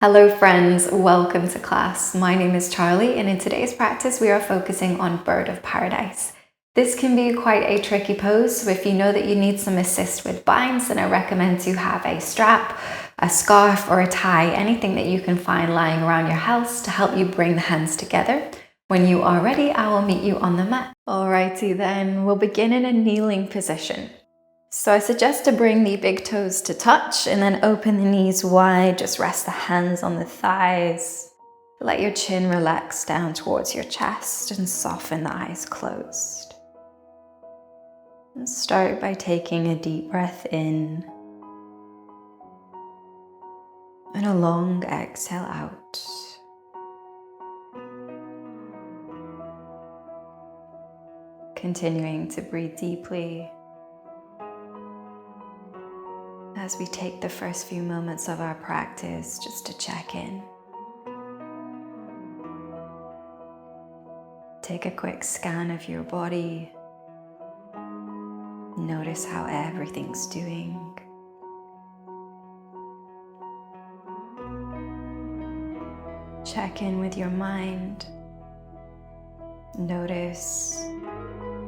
Hello friends, welcome to class. My name is Charlie and in today's practice we are focusing on bird of paradise. This can be quite a tricky pose, so if you know that you need some assist with binds, then I recommend to have a strap, a scarf or a tie, anything that you can find lying around your house to help you bring the hands together. When you are ready, I will meet you on the mat. Alrighty then, we'll begin in a kneeling position. So I suggest to bring the big toes to touch and then open the knees wide. Just rest the hands on the thighs. Let your chin relax down towards your chest and soften the eyes closed. And start by taking a deep breath in and a long exhale out. Continuing to breathe deeply as we take the first few moments of our practice just to check in. Take a quick scan of your body. Notice how everything's doing. Check in with your mind. Notice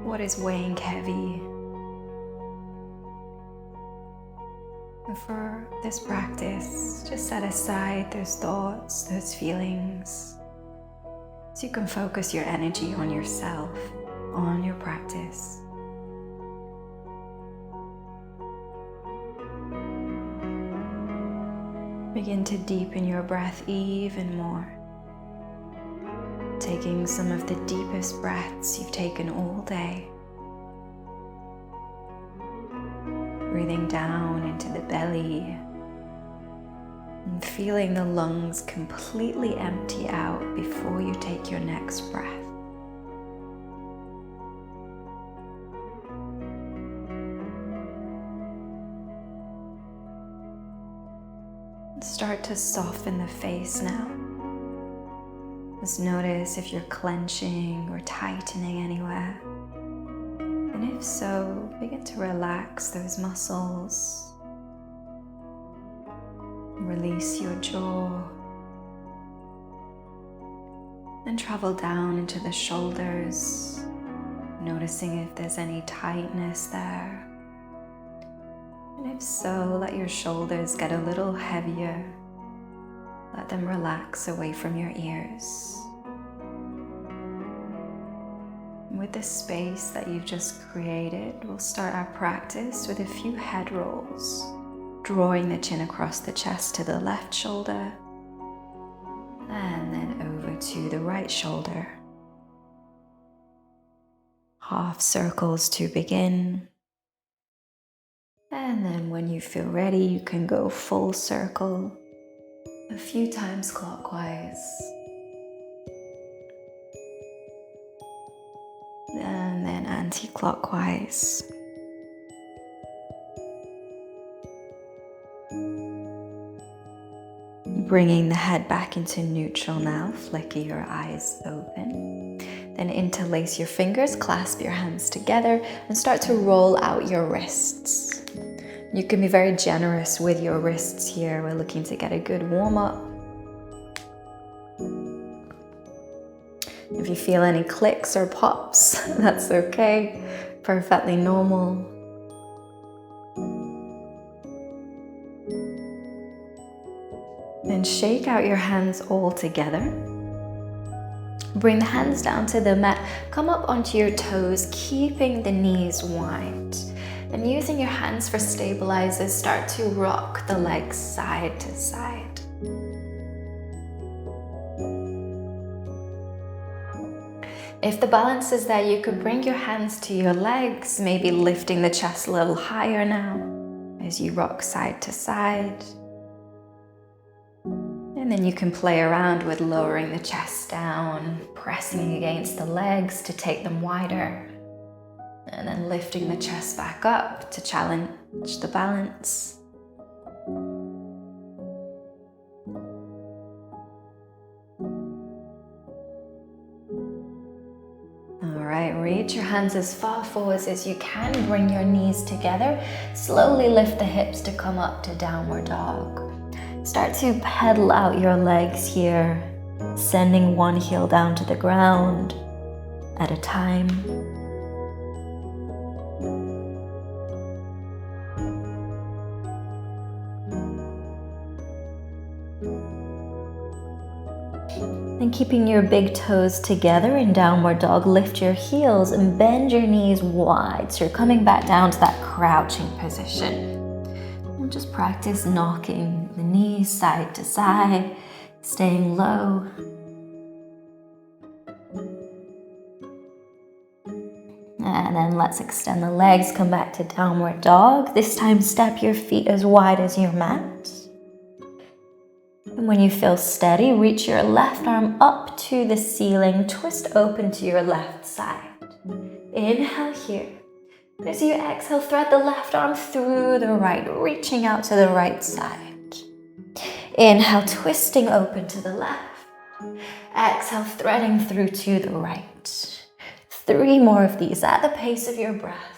what is weighing heavy. For this practice, just set aside those thoughts, those feelings, so you can focus your energy on yourself, on your practice. Begin to deepen your breath even more, taking some of the deepest breaths you've taken all day. Breathing down into the belly and feeling the lungs completely empty out before you take your next breath. Start to soften the face now. Just notice if you're clenching or tightening anywhere. And if so, begin to relax those muscles. Release your jaw. And travel down into the shoulders, noticing if there's any tightness there. And if so, let your shoulders get a little heavier. Let them relax away from your ears. With the space that you've just created, we'll start our practice with a few head rolls, drawing the chin across the chest to the left shoulder, and then over to the right shoulder. Half circles to begin. And then when you feel ready, you can go full circle a few times clockwise. And then anti-clockwise. Bringing the head back into neutral now, flicker your eyes open. Then interlace your fingers, clasp your hands together, and start to roll out your wrists. You can be very generous with your wrists here. We're looking to get a good warm-up. If you feel any clicks or pops, that's okay, perfectly normal. Then shake out your hands all together. Bring the hands down to the mat, come up onto your toes, keeping the knees wide. And using your hands for stabilizers, start to rock the legs side to side. If the balance is there, you could bring your hands to your legs, maybe lifting the chest a little higher now as you rock side to side. And then you can play around with lowering the chest down, pressing against the legs to take them wider, and then lifting the chest back up to challenge the balance. Reach your hands as far forwards as you can. Bring your knees together. Slowly lift the hips to come up to downward dog. Start to pedal out your legs here, sending one heel down to the ground at a time. Then keeping your big toes together in downward dog, lift your heels and bend your knees wide. So you're coming back down to that crouching position. And just practice knocking the knees side to side, staying low. And then let's extend the legs, come back to downward dog. This time step your feet as wide as your mat. And when you feel steady, reach your left arm up to the ceiling, twist open to your left side. Inhale here. As you exhale, thread the left arm through the right, reaching out to the right side. Inhale, twisting open to the left. Exhale, threading through to the right. 3 more of these at the pace of your breath.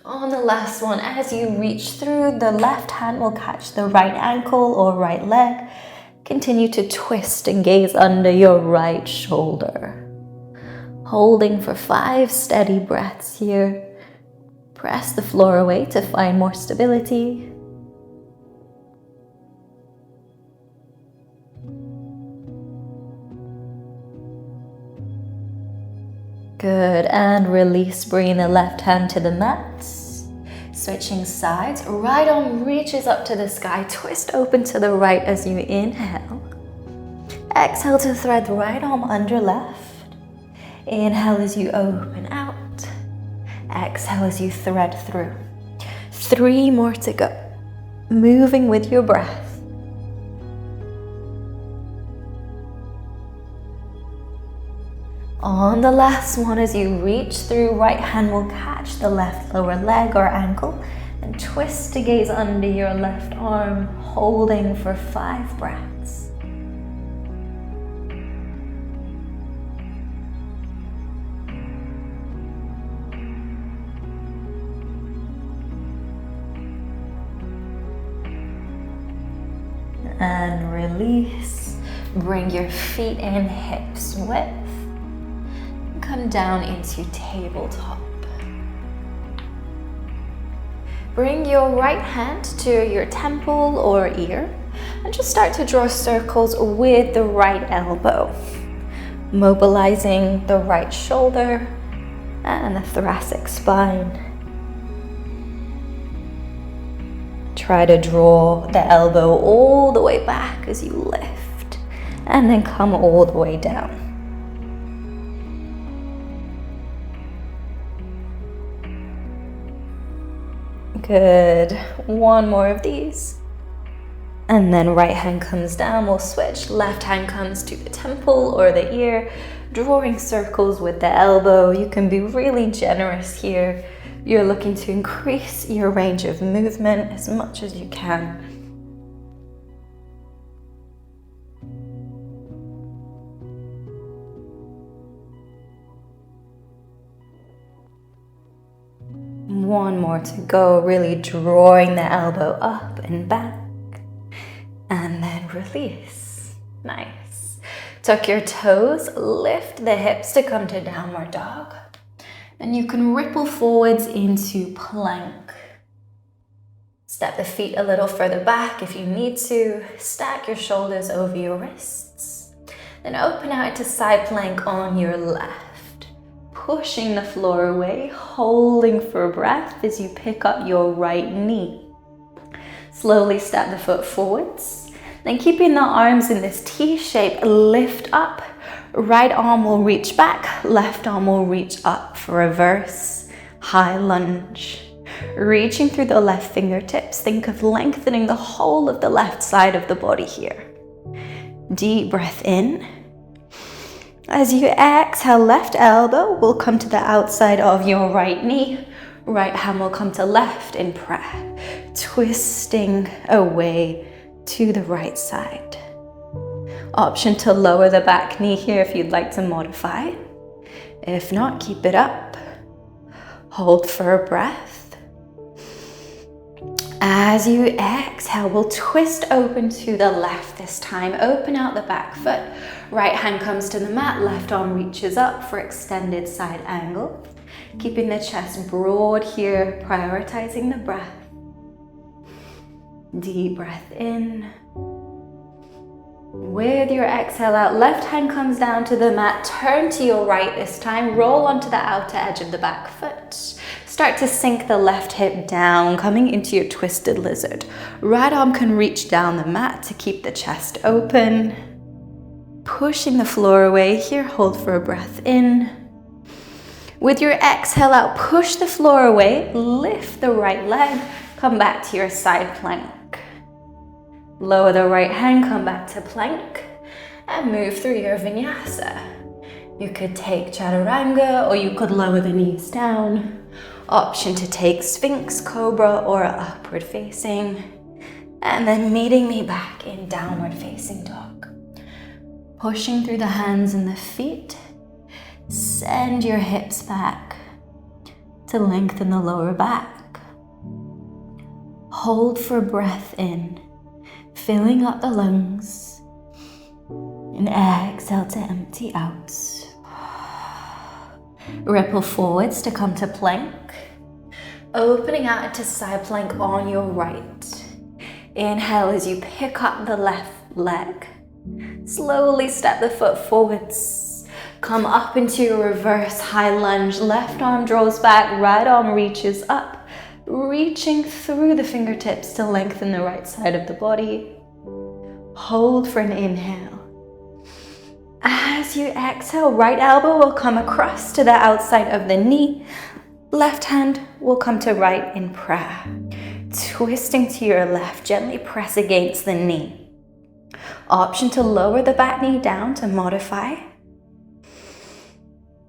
On the last one, as you reach through, the left hand will catch the right ankle or right leg. Continue to twist and gaze under your right shoulder. Holding for 5 steady breaths here. Press the floor away to find more stability. Good, and release, bringing the left hand to the mat. Switching sides, right arm reaches up to the sky, twist open to the right as you inhale. Exhale to thread the right arm under left. Inhale as you open out. Exhale as you thread through. 3 more to go. Moving with your breath. On the last one, as you reach through, right hand will catch the left lower leg or ankle and twist to gaze under your left arm, holding for 5 breaths. And release. Bring your feet in hips width. Come down into tabletop. Bring your right hand to your temple or ear and just start to draw circles with the right elbow, mobilizing the right shoulder and the thoracic spine. Try to draw the elbow all the way back as you lift and then come all the way down. Good. 1 more of these. And then right hand comes down, we'll switch. Left hand comes to the temple or the ear, drawing circles with the elbow. You can be really generous here. You're looking to increase your range of movement as much as you can. One more to go, really drawing the elbow up and back. And then release. Nice. Tuck your toes, lift the hips to come to downward dog. And you can ripple forwards into plank. Step the feet a little further back if you need to. Stack your shoulders over your wrists. Then open out to side plank on your left. Pushing the floor away, holding for breath as you pick up your right knee. Slowly step the foot forwards. Then keeping the arms in this T shape, lift up. Right arm will reach back, left arm will reach up for reverse high lunge. Reaching through the left fingertips, think of lengthening the whole of the left side of the body here. Deep breath in. As you exhale, left elbow will come to the outside of your right knee. Right hand will come to left in prayer, twisting away to the right side. Option to lower the back knee here if you'd like to modify. If not, keep it up. Hold for a breath. As you exhale, we'll twist open to the left this time. Open out the back foot. Right hand comes to the mat, left arm reaches up for extended side angle. Keeping the chest broad here, prioritizing the breath. Deep breath in. With your exhale out, left hand comes down to the mat, turn to your right this time, roll onto the outer edge of the back foot. Start to sink the left hip down, coming into your twisted lizard. Right arm can reach down the mat to keep the chest open. Pushing the floor away here, hold for a breath in. With your exhale out, push the floor away, lift the right leg, come back to your side plank. Lower the right hand, come back to plank, and move through your vinyasa. You could take chaturanga, or you could lower the knees down. Option to take Sphinx, Cobra, or upward facing. And then meeting me back in downward facing dog. Pushing through the hands and the feet. Send your hips back to lengthen the lower back. Hold for breath in. Filling up the lungs, and exhale to empty out. Ripple forwards to come to plank, opening out into side plank on your right. Inhale as you pick up the left leg, slowly step the foot forwards, come up into your reverse high lunge, left arm draws back, right arm reaches up. Reaching through the fingertips to lengthen the right side of the body. Hold for an inhale. As you exhale, right elbow will come across to the outside of the knee. Left hand will come to right in prayer. Twisting to your left, gently press against the knee. Option to lower the back knee down to modify.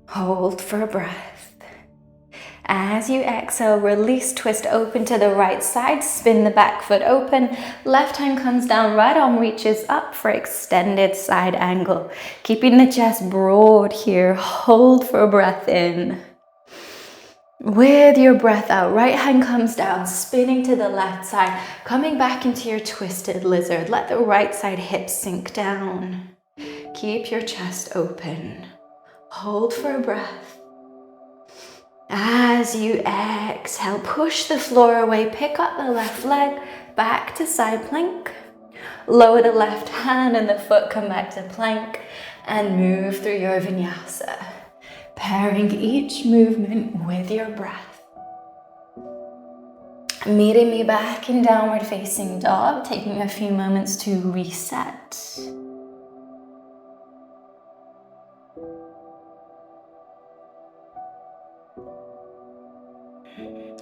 Hold for a breath. As you exhale, release, twist open to the right side, spin the back foot open, left hand comes down, right arm reaches up for extended side angle. Keeping the chest broad here, hold for a breath in. With your breath out, right hand comes down, spinning to the left side, coming back into your twisted lizard. Let the right side hips sink down. Keep your chest open. Hold for a breath. As you exhale, push the floor away, pick up the left leg, back to side plank. Lower the left hand and the foot, come back to plank, and move through your vinyasa. Pairing each movement with your breath. Meeting me back in downward facing dog, taking a few moments to reset.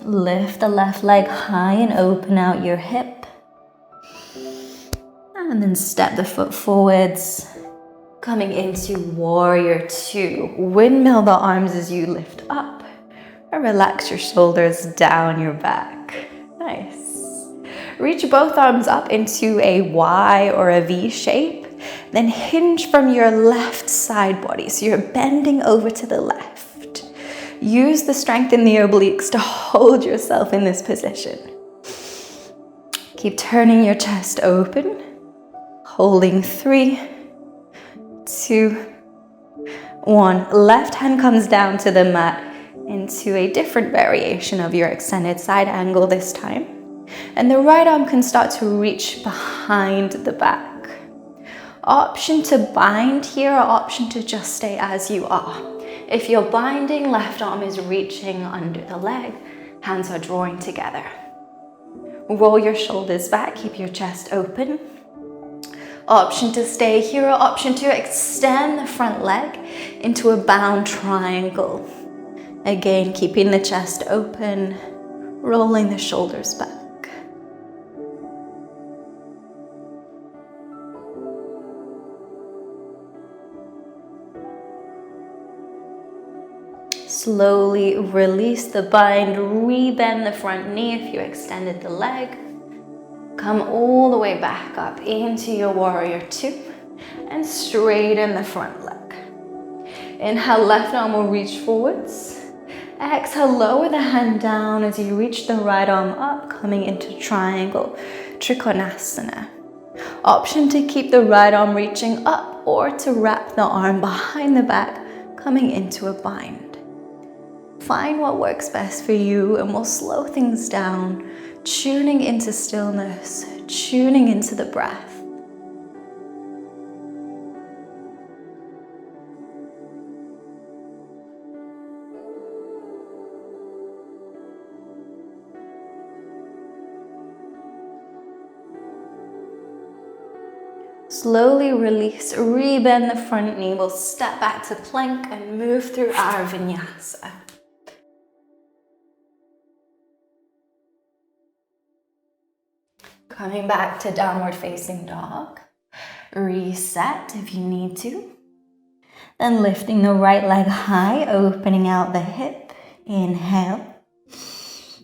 Lift the left leg high and open out your hip. And then step the foot forwards, coming into warrior two. Windmill the arms as you lift up. And relax your shoulders down your back. Nice. Reach both arms up into a Y or a V shape. Then hinge from your left side body. So you're bending over to the left. Use the strength in the obliques to hold yourself in this position. Keep turning your chest open, holding 3, 2, 1. Left hand comes down to the mat into a different variation of your extended side angle this time. And the right arm can start to reach behind the back. Option to bind here or option to just stay as you are. If you're binding, left arm is reaching under the leg, hands are drawing together. Roll your shoulders back, keep your chest open. Option to stay here or option to extend the front leg into a bound triangle. Again, keeping the chest open, rolling the shoulders back. Slowly release the bind, rebend the front knee if you extended the leg. Come all the way back up into your warrior two and straighten the front leg. Inhale, left arm will reach forwards. Exhale, lower the hand down as you reach the right arm up, coming into triangle, Trikonasana. Option to keep the right arm reaching up or to wrap the arm behind the back, coming into a bind. Find what works best for you and we'll slow things down, tuning into stillness, tuning into the breath. Slowly release, rebend the front knee. We'll step back to plank and move through our vinyasa. Coming back to downward facing dog. Reset if you need to. Then lifting the right leg high, opening out the hip. Inhale.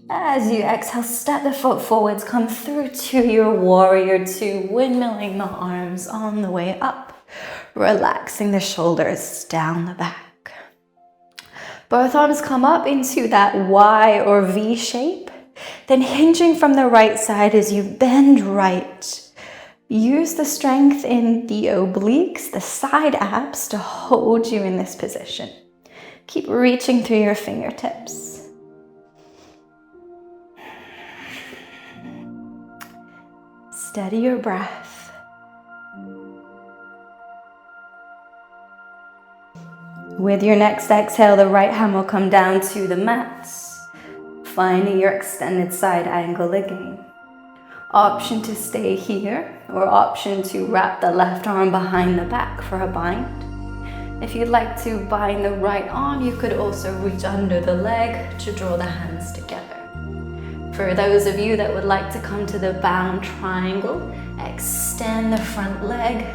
As you exhale, step the foot forwards, come through to your warrior two, windmilling the arms on the way up, relaxing the shoulders down the back. Both arms come up into that Y or V shape, then hinging from the right side as you bend right. Use the strength in the obliques, the side abs, to hold you in this position. Keep reaching through your fingertips. Steady your breath. With your next exhale, the right hand will come down to the mat, finding your extended side angle again. Option to stay here, or option to wrap the left arm behind the back for a bind. If you'd like to bind the right arm, you could also reach under the leg to draw the hands together. For those of you that would like to come to the bound triangle, extend the front leg,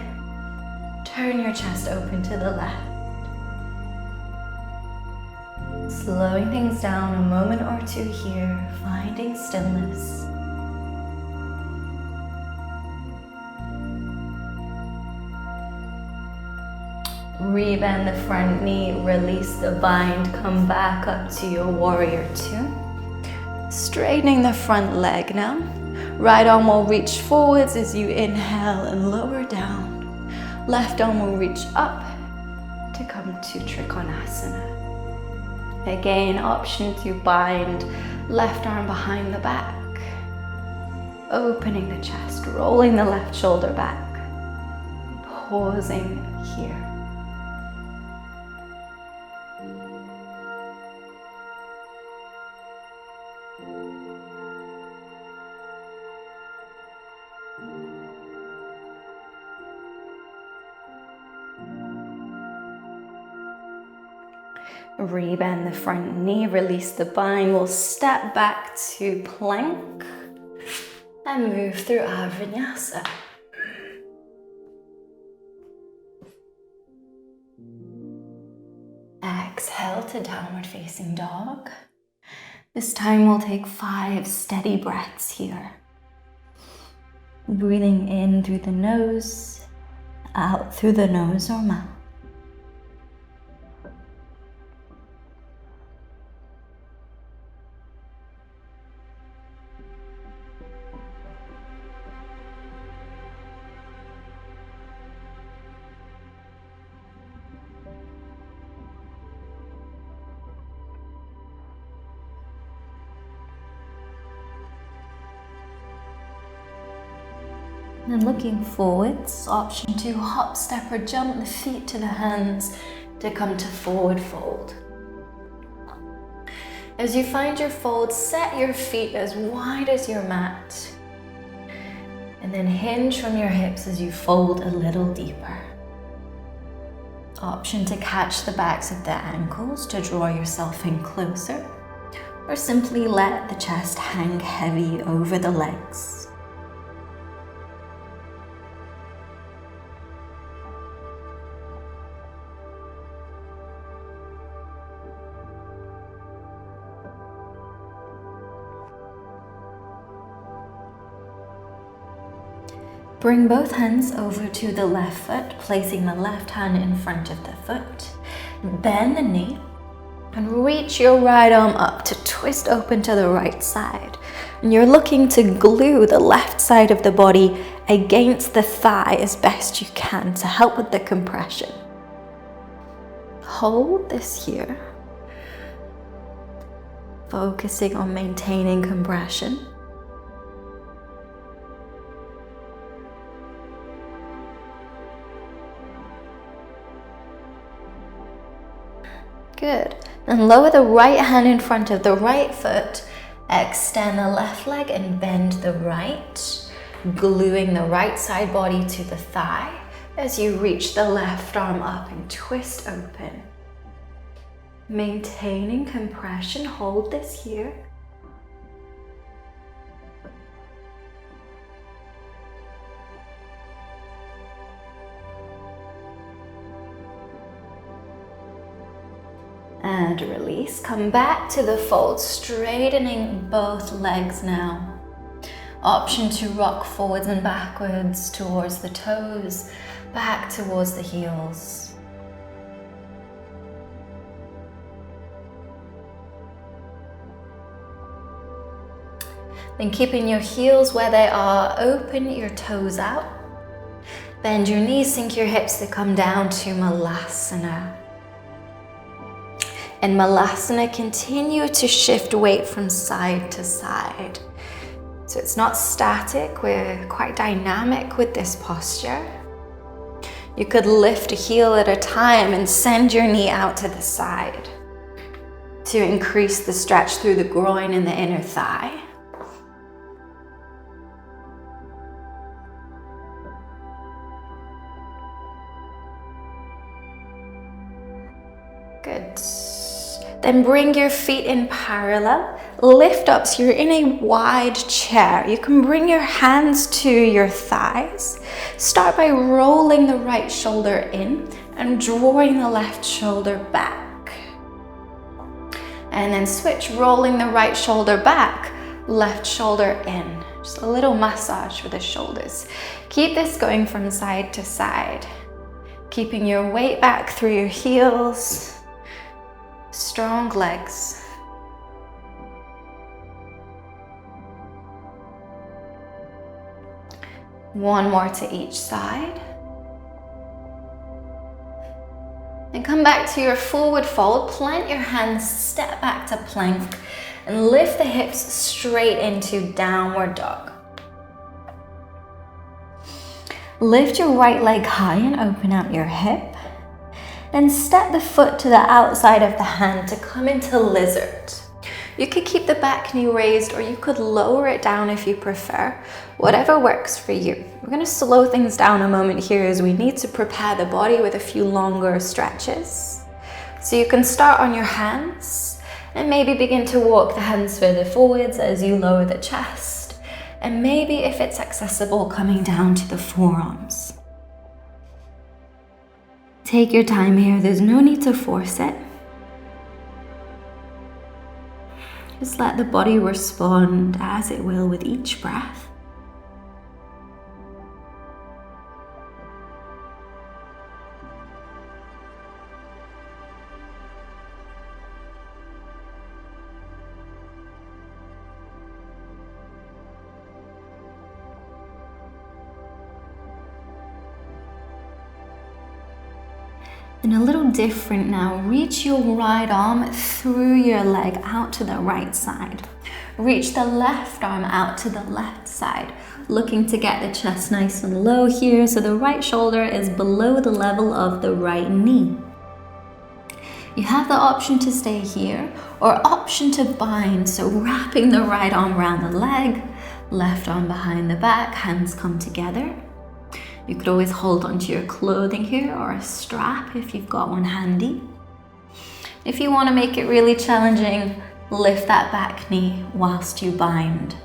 turn your chest open to the left. Slowing things down a moment or two here, finding stillness. Rebend the front knee, release the bind, come back up to your warrior two. Straightening the front leg now. Right arm will reach forwards as you inhale and lower down. Left arm will reach up to come to Trikonasana. Again, option to bind left arm behind the back. Opening the chest, rolling the left shoulder back. Pausing here. Rebend the front knee, release the bind. We'll step back to plank and move through our vinyasa. Exhale to downward facing dog. This time we'll take 5 steady breaths here. Breathing in through the nose, out through the nose or mouth. And looking forwards, option to hop, step or jump the feet to the hands to come to forward fold. As you find your fold, set your feet as wide as your mat. And then hinge from your hips as you fold a little deeper. Option to catch the backs of the ankles to draw yourself in closer, or simply let the chest hang heavy over the legs. Bring both hands over to the left foot, placing the left hand in front of the foot. Bend the knee and reach your right arm up to twist open to the right side. And you're looking to glue the left side of the body against the thigh as best you can to help with the compression. Hold this here, focusing on maintaining compression. Good. And lower the right hand in front of the right foot. Extend the left leg and bend the right, gluing the right side body to the thigh as you reach the left arm up and twist open. Maintaining compression, hold this here. And release. Come back to the fold, straightening both legs now. Option to rock forwards and backwards towards the toes, back towards the heels. Then keeping your heels where they are, open your toes out. Bend your knees, sink your hips to come down to Malasana. In Malasana, continue to shift weight from side to side. So it's not static, we're quite dynamic with this posture. You could lift a heel at a time and send your knee out to the side to increase the stretch through the groin and the inner thigh. Good. Then bring your feet in parallel, lift up so you're in a wide chair. You can bring your hands to your thighs. Start by rolling the right shoulder in and drawing the left shoulder back. And then switch, rolling the right shoulder back, left shoulder in. Just a little massage for the shoulders. Keep this going from side to side, keeping your weight back through your heels. Strong legs. One more to each side. And come back to your forward fold. Plant your hands, step back to plank, and lift the hips straight into downward dog. Lift your right leg high and open out your hip. Then step the foot to the outside of the hand to come into lizard. You could keep the back knee raised or you could lower it down if you prefer, whatever works for you. We're going to slow things down a moment here as we need to prepare the body with a few longer stretches. So you can start on your hands and maybe begin to walk the hands further forwards as you lower the chest. And maybe if it's accessible, coming down to the forearms. Take your time here, there's no need to force it. Just let the body respond as it will with each breath. And a little different now, reach your right arm through your leg out to the right side. Reach the left arm out to the left side, looking to get the chest nice and low here so the right shoulder is below the level of the right knee. You have the option to stay here or option to bind, so wrapping the right arm around the leg, left arm behind the back, hands come together. You could always hold onto your clothing here or a strap if you've got one handy. If you want to make it really challenging, lift that back knee whilst you bind.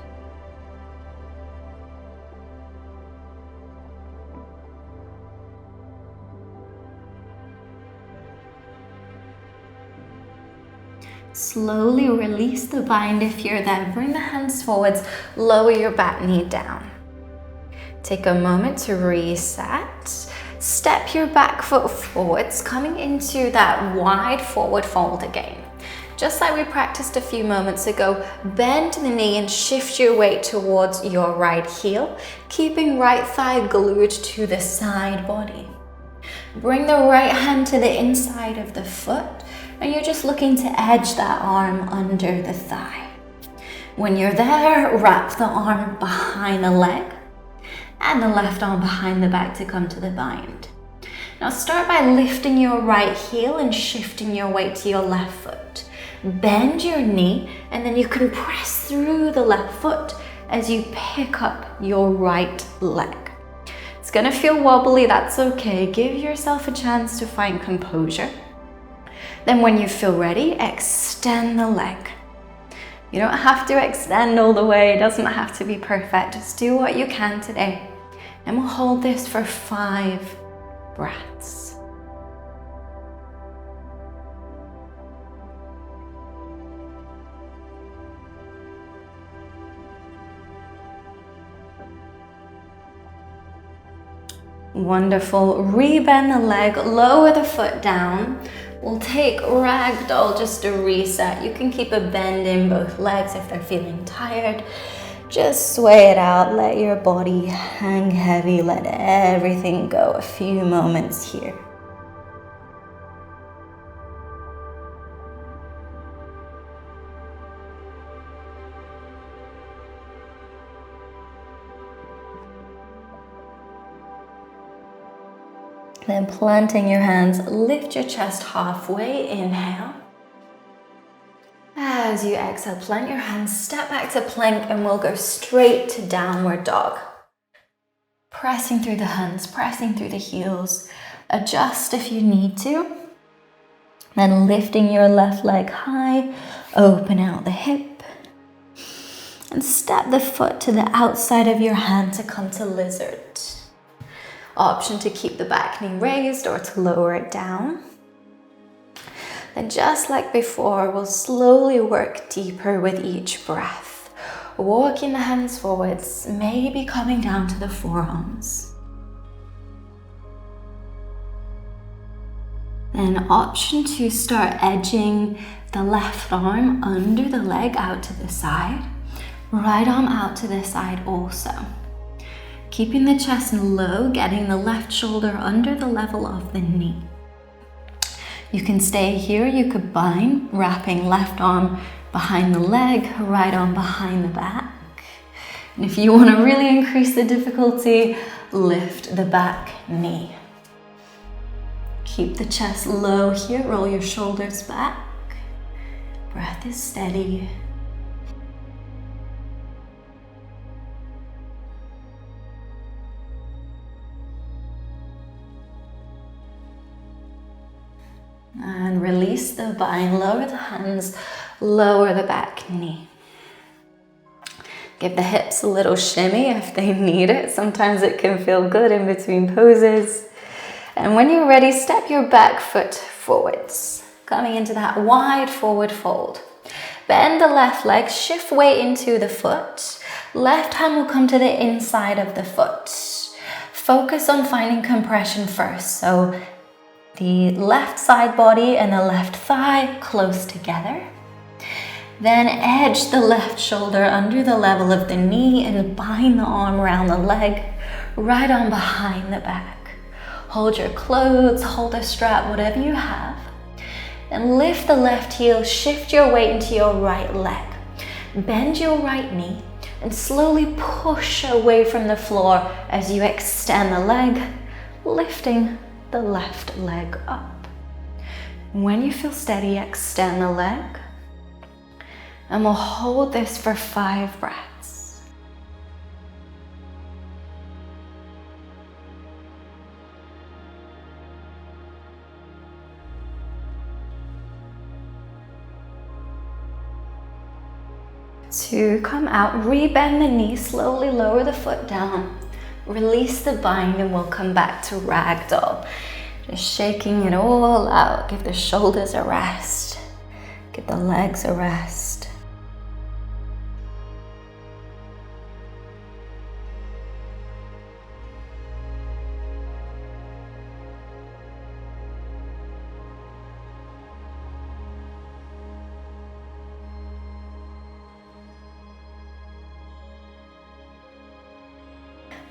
Slowly release the bind if you're there. Bring the hands forwards, lower your back knee down. Take a moment to reset. Step your back foot forwards, coming into that wide forward fold again. Just like we practiced a few moments ago, bend the knee and shift your weight towards your right heel, keeping right thigh glued to the side body. Bring the right hand to the inside of the foot, and you're just looking to edge that arm under the thigh. When you're there, wrap the arm behind the leg and the left arm behind the back to come to the bind. Now start by lifting your right heel and shifting your weight to your left foot. Bend your knee, and then you can press through the left foot as you pick up your right leg. It's gonna feel wobbly, that's okay. Give yourself a chance to find composure. Then when you feel ready, extend the leg. You don't have to extend all the way, it doesn't have to be perfect. Just do what you can today. And we'll hold this for 5 breaths. Wonderful. Rebend the leg, lower the foot down. We'll take ragdoll just to reset. You can keep a bend in both legs if they're feeling tired. Just sway it out, let your body hang heavy, let everything go. A few moments here. Then planting your hands, lift your chest halfway, inhale. As you exhale, plant your hands, step back to plank, and we'll go straight to downward dog. Pressing through the hands, pressing through the heels. Adjust if you need to. Then lifting your left leg high, open out the hip. And step the foot to the outside of your hand to come to lizard. Option to keep the back knee raised or to lower it down. Then just like before, we'll slowly work deeper with each breath. Walking the hands forwards, maybe coming down to the forearms. Then option to start edging the left arm under the leg out to the side. Right arm out to the side also. Keeping the chest low, getting the left shoulder under the level of the knee. You can stay here, you could bind, wrapping left arm behind the leg, right arm behind the back. And if you want to really increase the difficulty, lift the back knee. Keep the chest low here, roll your shoulders back. Breath is steady. And release the bind, lower the hands, lower the back knee. Give the hips a little shimmy if they need it. Sometimes it can feel good in between poses. And when you're ready, step your back foot forwards, coming into that wide forward fold. Bend the left leg, shift weight into the foot. Left hand will come to the inside of the foot. Focus on finding compression first. So the left side body and the left thigh close together. Then edge the left shoulder under the level of the knee and bind the arm around the leg, right arm behind the back. Hold your clothes, hold a strap, whatever you have. Then lift the left heel, shift your weight into your right leg. Bend your right knee and slowly push away from the floor as you extend the leg, lifting the left leg up. When you feel steady, extend the leg, and we'll hold this for 5 breaths. To come out, rebend the knee, slowly lower the foot down. Release the bind and we'll come back to ragdoll. Just shaking it all out. Give the shoulders a rest. Give the legs a rest.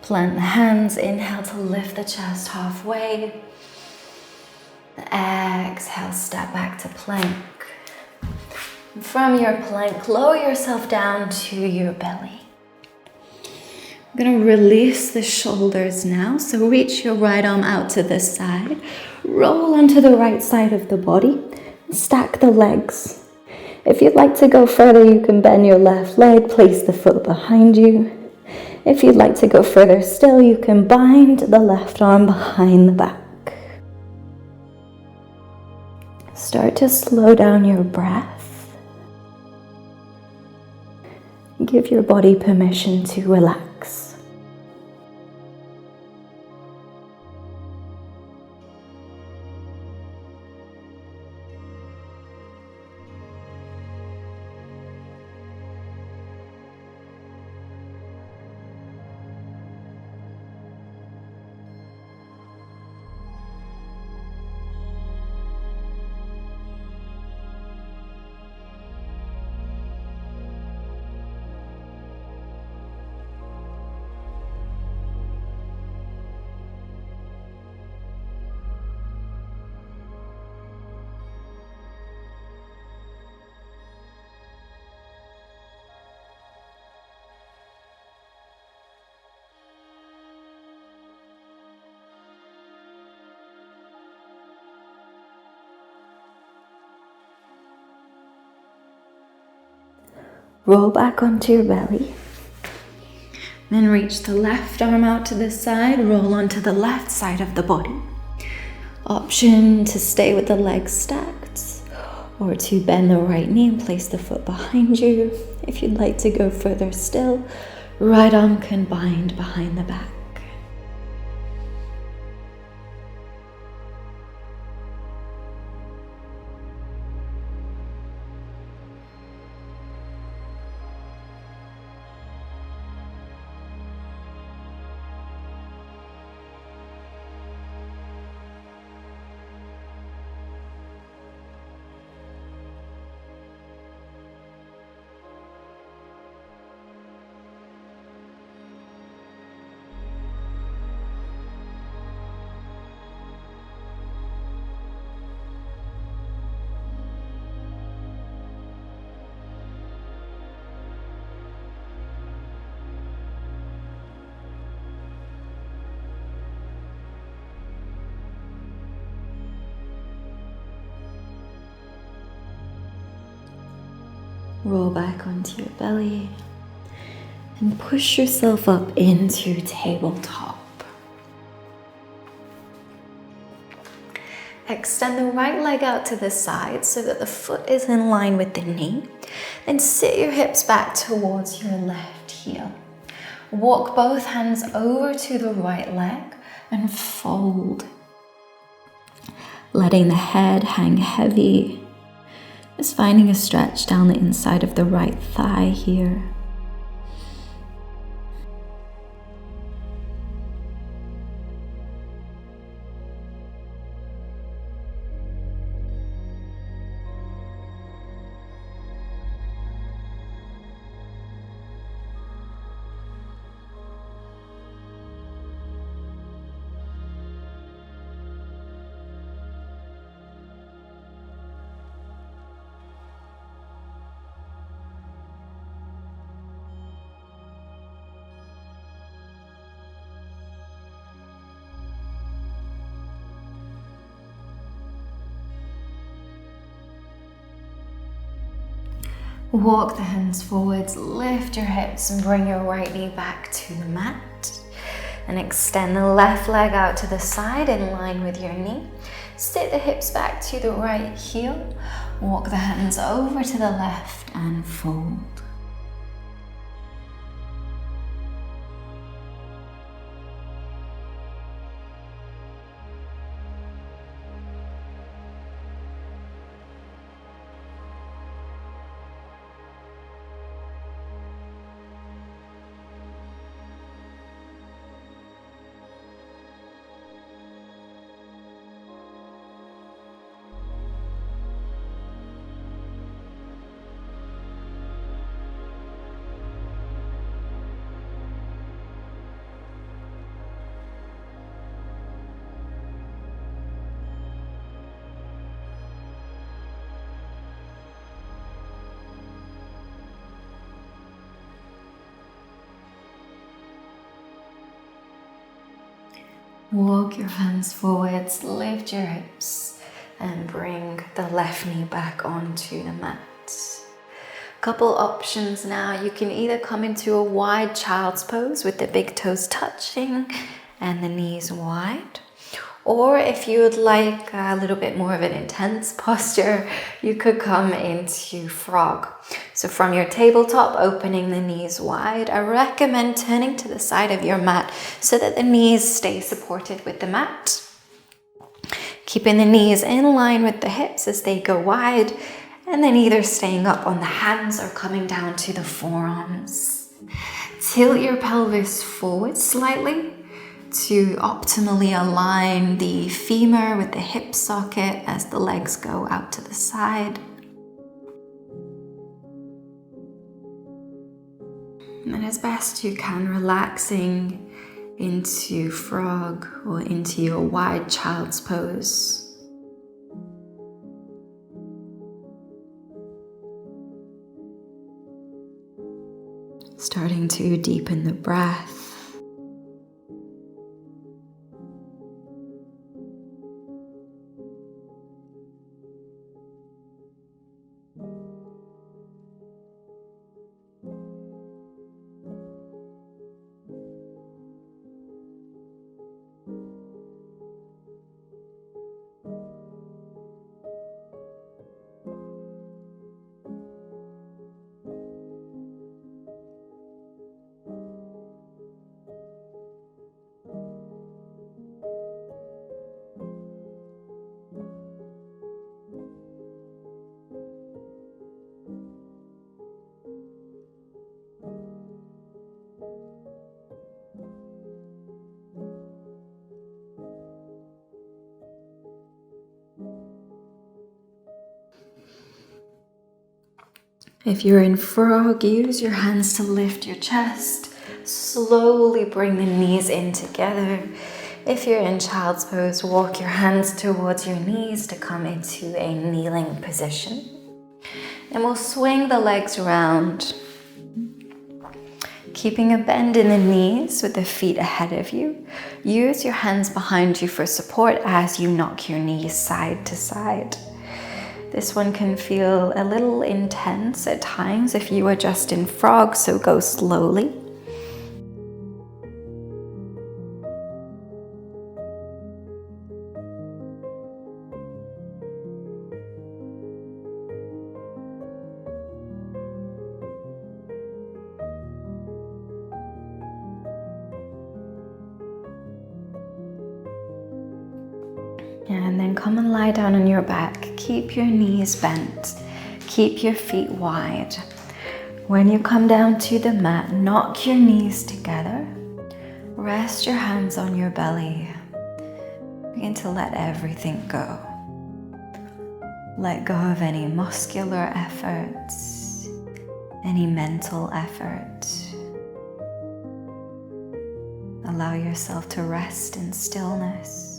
Plant the hands, inhale to lift the chest halfway. Exhale, step back to plank. From your plank, lower yourself down to your belly. I'm going to release the shoulders now. So reach your right arm out to the side. Roll onto the right side of the body. Stack the legs. If you'd like to go further, you can bend your left leg, place the foot behind you. If you'd like to go further still, you can bind the left arm behind the back. Start to slow down your breath. Give your body permission to relax. Roll back onto your belly. Then reach the left arm out to the side. Roll onto the left side of the body. Option to stay with the legs stacked or to bend the right knee and place the foot behind you. If you'd like to go further still, right arm can bind behind the back. Roll back onto your belly and push yourself up into tabletop. Extend the right leg out to the side so that the foot is in line with the knee. Then sit your hips back towards your left heel. Walk both hands over to the right leg and fold. Letting the head hang heavy. Just finding a stretch down the inside of the right thigh here. Walk the hands forwards, lift your hips and bring your right knee back to the mat. And extend the left leg out to the side in line with your knee. Sit the hips back to the right heel. Walk the hands over to the left and fold. Walk your hands forwards, lift your hips, and bring the left knee back onto the mat. Couple options now. You can either come into a wide child's pose with the big toes touching and the knees wide. Or if you would like a little bit more of an intense posture, you could come into frog. So from your tabletop, opening the knees wide, I recommend turning to the side of your mat so that the knees stay supported with the mat. Keeping the knees in line with the hips as they go wide, and then either staying up on the hands or coming down to the forearms. Tilt your pelvis forward slightly to optimally align the femur with the hip socket as the legs go out to the side. And as best you can, relaxing into frog or into your wide child's pose. Starting to deepen the breath. If you're in frog, use your hands to lift your chest. Slowly bring the knees in together. If you're in child's pose, walk your hands towards your knees to come into a kneeling position. And we'll swing the legs around, keeping a bend in the knees with the feet ahead of you. Use your hands behind you for support as you knock your knees side to side. This one can feel a little intense at times if you are just in frog, so go slowly. And then come and lie down on your back. Keep your knees bent. Keep your feet wide. When you come down to the mat, knock your knees together. Rest your hands on your belly. Begin to let everything go. Let go of any muscular efforts, any mental effort. Allow yourself to rest in stillness.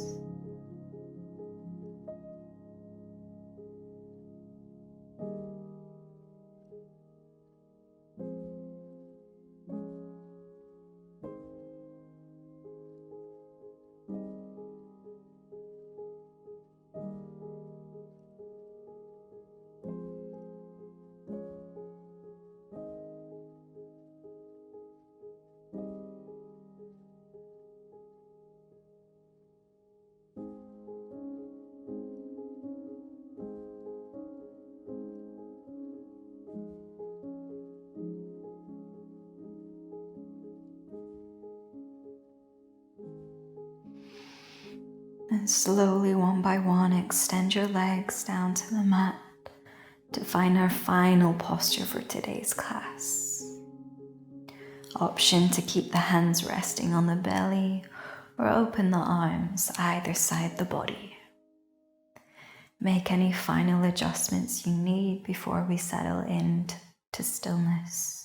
And slowly, one by one, extend your legs down to the mat to find our final posture for today's class. Option to keep the hands resting on the belly or open the arms either side the body. Make any final adjustments you need before we settle into stillness.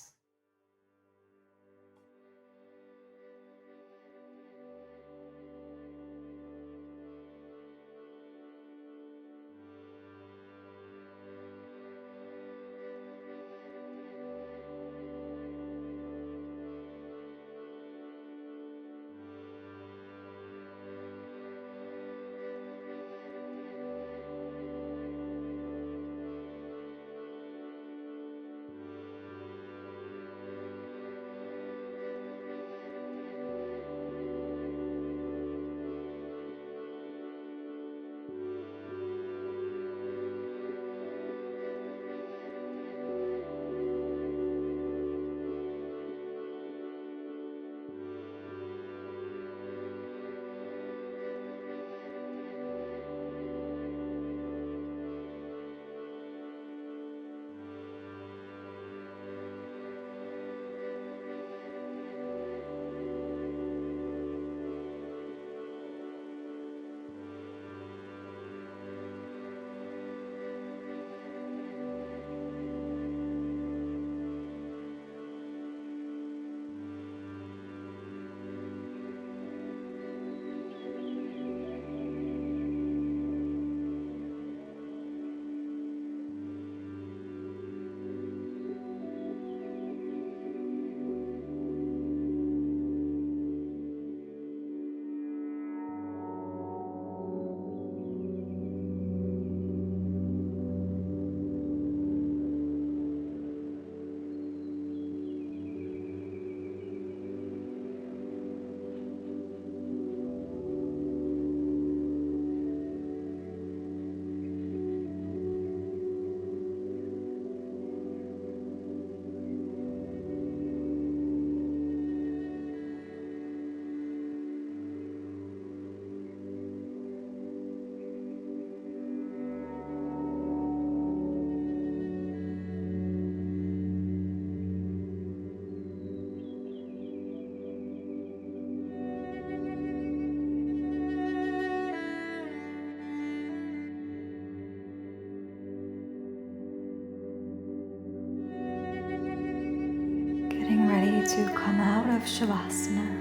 ready to come out of Shavasana,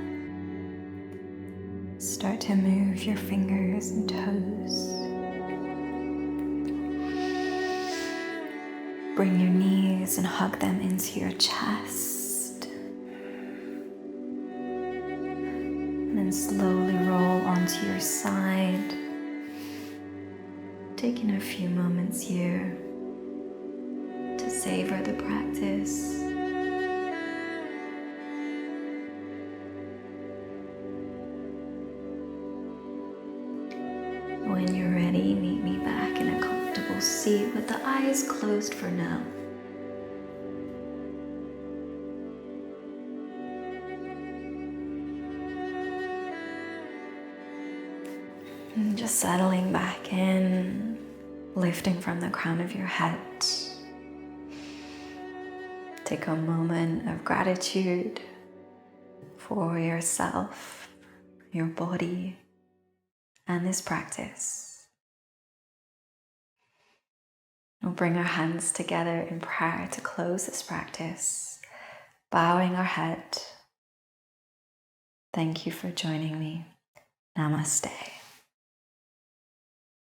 start to move your fingers and toes. Bring your knees and hug them into your chest. And then slowly roll onto your side. Taking a few moments here to savor the practice. When you're ready, meet me back in a comfortable seat with the eyes closed for now. And just settling back in, lifting from the crown of your head. Take a moment of gratitude for yourself, your body, and this practice. We'll bring our hands together in prayer to close this practice, bowing our head. Thank you for joining me. Namaste.